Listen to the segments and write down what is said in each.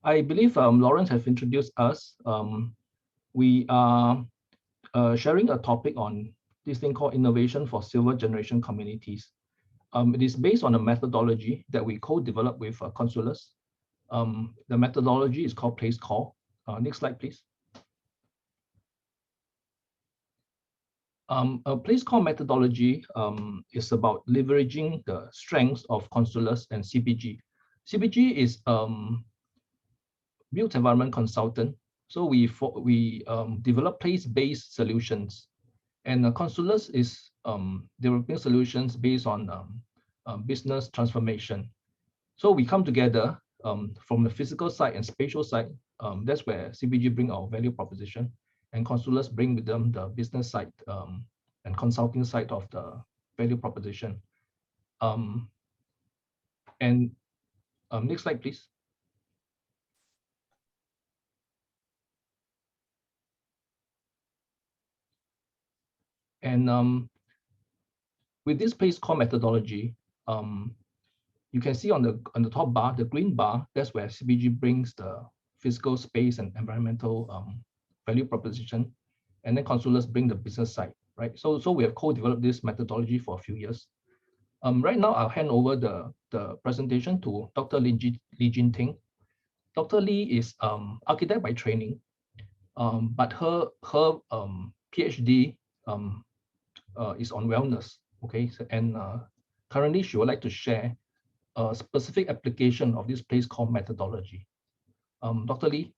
I believe Lawrence has introduced us. We are sharing a topic on this thing called innovation for silver generation communities. It is based on a methodology that we co-developed with Consulus. The methodology is called PlaceCore. Next slide, please. A PlaceCore methodology is about leveraging the strengths of Consulus and CPG. CPG is built environment consultant. So we develop place-based solutions, and Consulus is developing solutions based on business transformation. So we come together from the physical side and spatial side. That's where CPG bring our value proposition, and Consulus bring with them the business side and consulting side of the value proposition. Next slide, please. And with this PlaceCore methodology, you can see on the top bar, the green bar, that's where CPG brings the physical space and environmental value proposition, and then Consulus bring the business side, right? So we have co-developed this methodology for a few years. Right now, I'll hand over the presentation to Dr. Jin-Ting. Dr. Lee is architect by training, but her PhD is on wellness. Okay, and currently she would like to share a specific application of this PlaceCore methodology. Dr. Lee,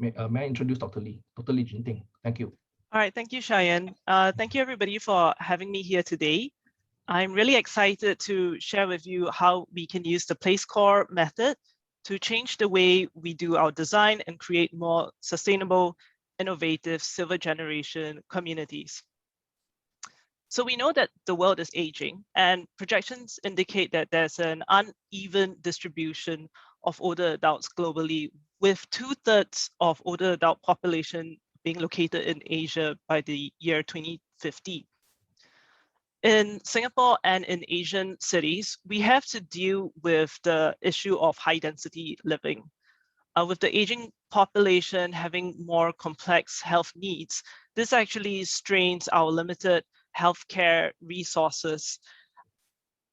may I introduce Dr. Lee? Dr. Lee Jin-Ting. Thank you. All right, thank you, Cheyenne. Thank you everybody for having me here today. I'm really excited to share with you how we can use the PlaceCore method to change the way we do our design and create more sustainable, innovative silver generation communities. So we know that the world is aging, and projections indicate that there's an uneven distribution of older adults globally, with 2/3 of older adult population being located in Asia by the year 2050. In Singapore and in Asian cities, we have to deal with the issue of high density living. With the aging population having more complex health needs, this actually strains our limited healthcare resources.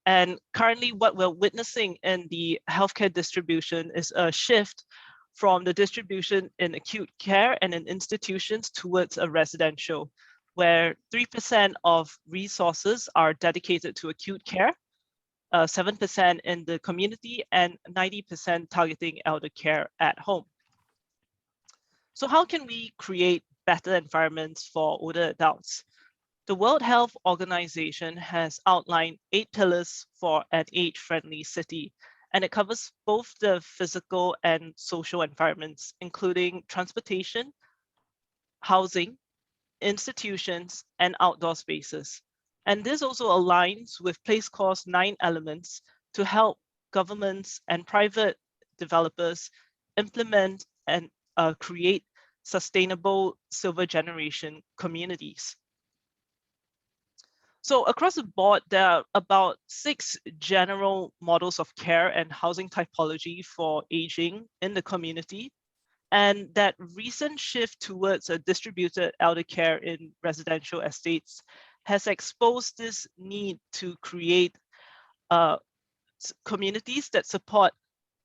And currently what we're witnessing in the healthcare distribution is a shift from the distribution in acute care and in institutions towards a residential, where 3% of resources are dedicated to acute care, 7% in the community, and 90% targeting elder care at home. So how can we create better environments for older adults? The World Health Organization has outlined 8 pillars for an age-friendly city, and it covers both the physical and social environments, including transportation, housing, institutions, and outdoor spaces. And this also aligns with PlaceCore's 9 elements to help governments and private developers implement and create sustainable silver generation communities. So across the board, there are about 6 general models of care and housing typology for aging in the community. And that recent shift towards a distributed elder care in residential estates has exposed this need to create communities that support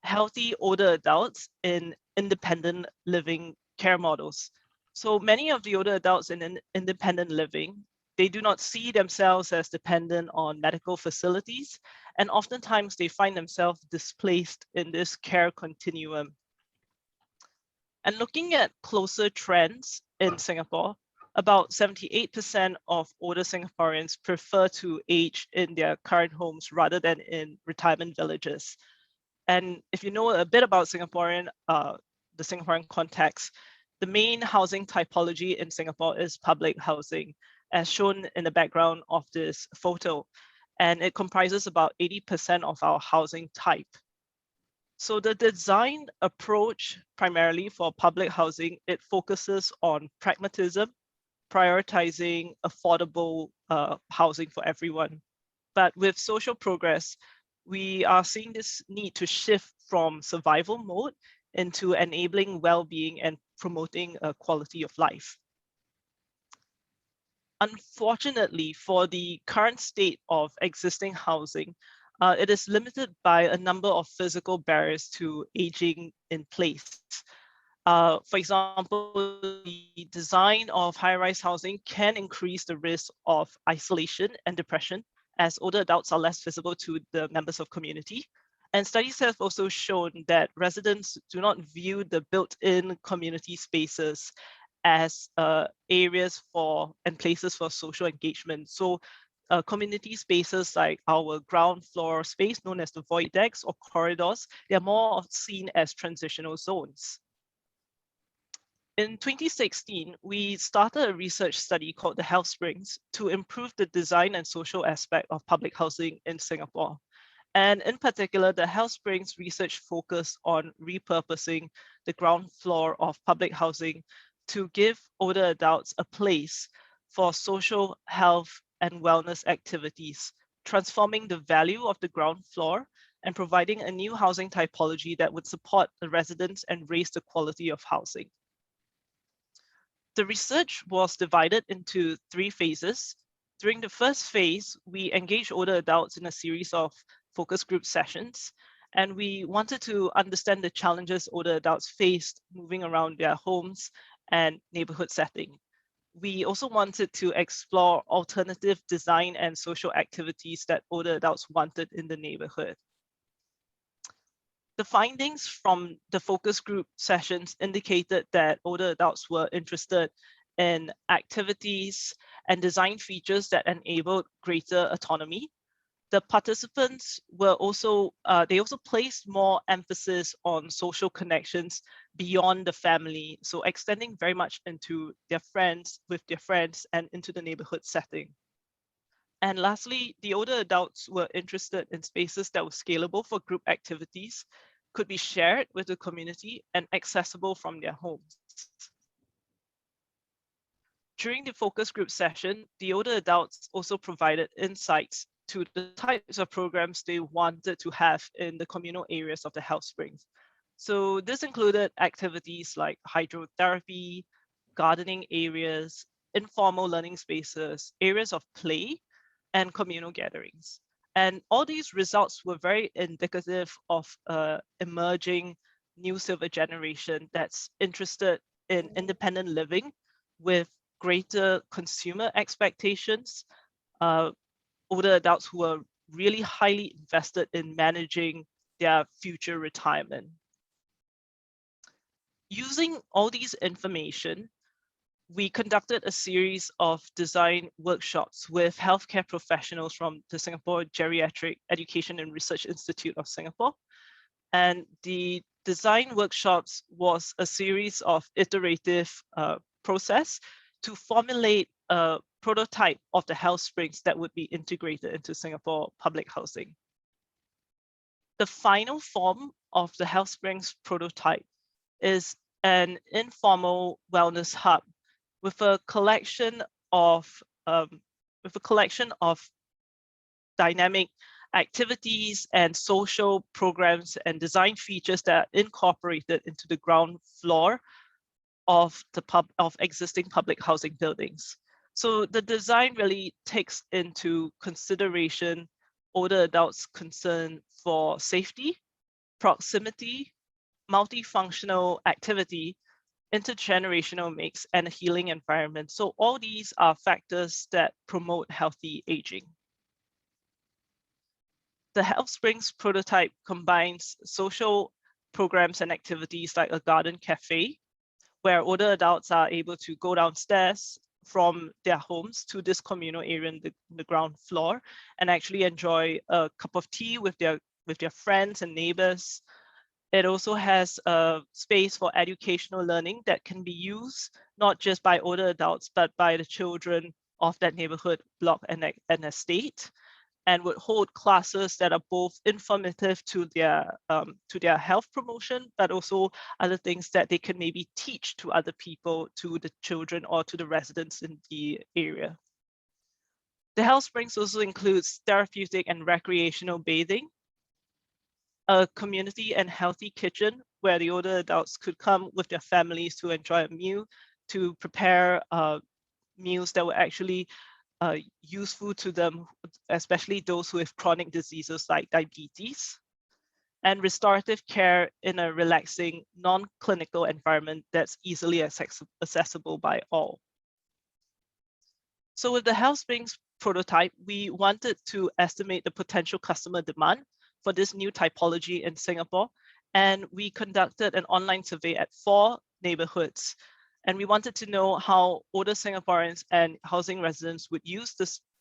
healthy older adults in independent living care models. So many of the older adults in independent living, they do not see themselves as dependent on medical facilities, and oftentimes they find themselves displaced in this care continuum. And looking at closer trends in Singapore, about 78% of older Singaporeans prefer to age in their current homes rather than in retirement villages. And if you know a bit about the Singaporean context, the main housing typology in Singapore is public housing, as shown in the background of this photo. And it comprises about 80% of our housing type. So the design approach primarily for public housing, it focuses on pragmatism, prioritizing affordable housing for everyone. But with social progress, we are seeing this need to shift from survival mode into enabling well-being and promoting a quality of life. Unfortunately, for the current state of existing housing, it is limited by a number of physical barriers to aging in place. For example, the design of high-rise housing can increase the risk of isolation and depression, as older adults are less visible to the members of community. And studies have also shown that residents do not view the built-in community spaces as areas for and places for social engagement. So community spaces like our ground floor space, known as the void decks or corridors, they're more seen as transitional zones. In 2016, we started a research study called the Health Springs to improve the design and social aspect of public housing in Singapore. And in particular, the Health Springs research focused on repurposing the ground floor of public housing to give older adults a place for social health and wellness activities, transforming the value of the ground floor and providing a new housing typology that would support the residents and raise the quality of housing. The research was divided into 3 phases. During the first phase, we engaged older adults in a series of focus group sessions, and we wanted to understand the challenges older adults faced moving around their homes and neighborhood setting. We also wanted to explore alternative design and social activities that older adults wanted in the neighborhood. The findings from the focus group sessions indicated that older adults were interested in activities and design features that enabled greater autonomy. The participants were also, they also placed more emphasis on social connections beyond the family, so extending very much into their friends, with their friends, and into the neighborhood setting. And lastly, the older adults were interested in spaces that were scalable for group activities, could be shared with the community, and accessible from their homes. During the focus group session, the older adults also provided insights to the types of programs they wanted to have in the communal areas of the health springs. So this included activities like hydrotherapy, gardening areas, informal learning spaces, areas of play, and communal gatherings. And all these results were very indicative of emerging new silver generation that's interested in independent living with greater consumer expectations, older adults who are really highly invested in managing their future retirement. Using all these information, we conducted a series of design workshops with healthcare professionals from the Singapore Geriatric Education and Research Institute of Singapore. And the design workshops was a series of iterative process to formulate a prototype of the health springs that would be integrated into Singapore public housing. The final form of the health springs prototype is an informal wellness hub with a collection of dynamic activities and social programs and design features that are incorporated into the ground floor of existing public housing buildings. So the design really takes into consideration older adults' concern for safety, proximity, multifunctional activity, intergenerational mix, and a healing environment. So all these are factors that promote healthy aging. The Health Springs prototype combines social programs and activities like a garden cafe, where older adults are able to go downstairs from their homes to this communal area in the ground floor and actually enjoy a cup of tea with their friends and neighbors. It also has a space for educational learning that can be used not just by older adults, but by the children of that neighborhood block and estate, and would hold classes that are both informative to their health promotion, but also other things that they can maybe teach to other people, to the children or to the residents in the area. The Health Springs also includes therapeutic and recreational bathing, a community and healthy kitchen where the older adults could come with their families to enjoy a meal, to prepare meals that were actually useful to them, especially those who have chronic diseases like diabetes, and restorative care in a relaxing, non-clinical environment that's easily accessible by all. So with the Health Springs prototype, we wanted to estimate the potential customer demand for this new typology in Singapore. And we conducted an online survey at 4 neighborhoods. And we wanted to know how older Singaporeans and housing residents would use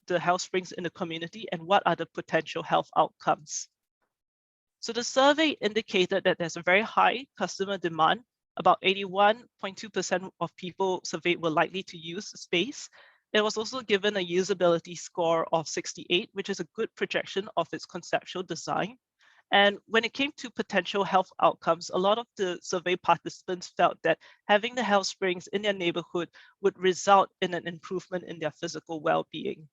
the Health Springs in the community and what are the potential health outcomes. So the survey indicated that there's a very high customer demand. About 81.2% of people surveyed were likely to use the space. It was also given a usability score of 68, which is a good projection of its conceptual design. And when it came to potential health outcomes, a lot of the survey participants felt that having the Health Springs in their neighborhood would result in an improvement in their physical well-being.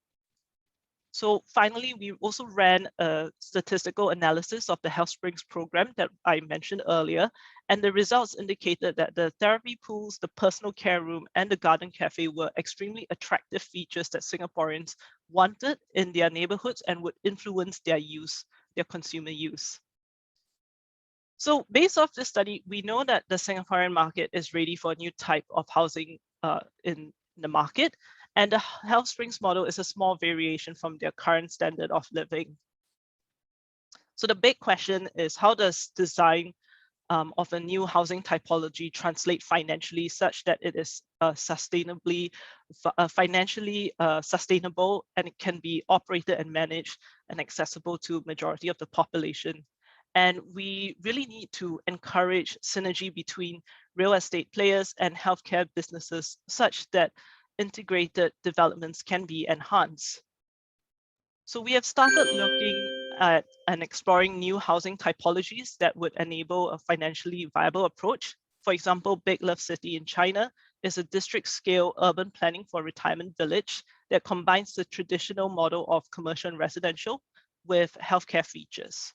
So finally, we also ran a statistical analysis of the Health Springs program that I mentioned earlier, and the results indicated that the therapy pools, the personal care room, and the garden cafe were extremely attractive features that Singaporeans wanted in their neighborhoods and would influence their use, their consumer use. So based off this study, we know that the Singaporean market is ready for a new type of housing in the market. And the Health Springs model is a small variation from their current standard of living. So the big question is, how does design of a new housing typology translate financially such that it is financially sustainable, and it can be operated and managed and accessible to majority of the population? And we really need to encourage synergy between real estate players and healthcare businesses such that integrated developments can be enhanced. So we have started looking at and exploring new housing typologies that would enable a financially viable approach. For example, Big Love City in China is a district-scale urban planning for retirement village that combines the traditional model of commercial and residential with healthcare features.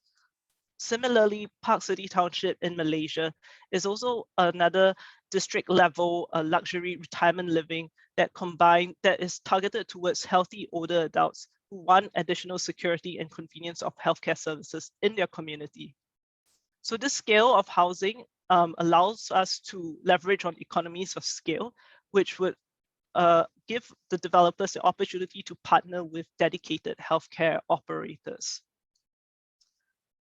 Similarly, Park City Township in Malaysia is also another district-level luxury retirement living that is targeted towards healthy older adults who want additional security and convenience of healthcare services in their community. So this scale of housing allows us to leverage on economies of scale, which would give the developers the opportunity to partner with dedicated healthcare operators.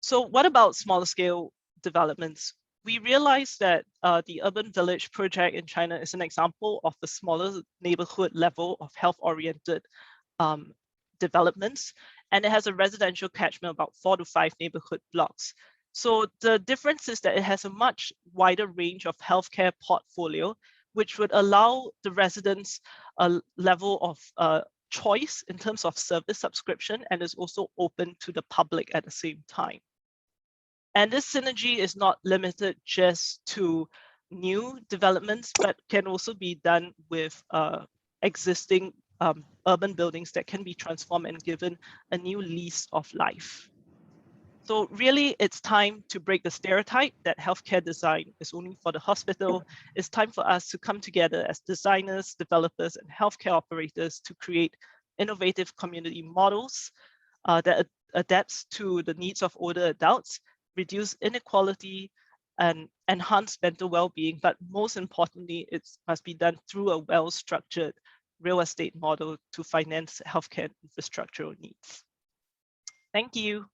So what about smaller scale developments? We realized that the Urban Village project in China is an example of the smaller neighborhood level of health-oriented developments, and it has a residential catchment of about 4 to 5 neighborhood blocks. So the difference is that it has a much wider range of healthcare portfolio, which would allow the residents a level of choice in terms of service subscription, and is also open to the public at the same time. And this synergy is not limited just to new developments, but can also be done with existing urban buildings that can be transformed and given a new lease of life. So really, it's time to break the stereotype that healthcare design is only for the hospital. It's time for us to come together as designers, developers, and healthcare operators to create innovative community models that adapts to the needs of older adults, reduce inequality, and enhance mental well-being. But most importantly, it must be done through a well-structured real estate model to finance healthcare infrastructural needs. Thank you.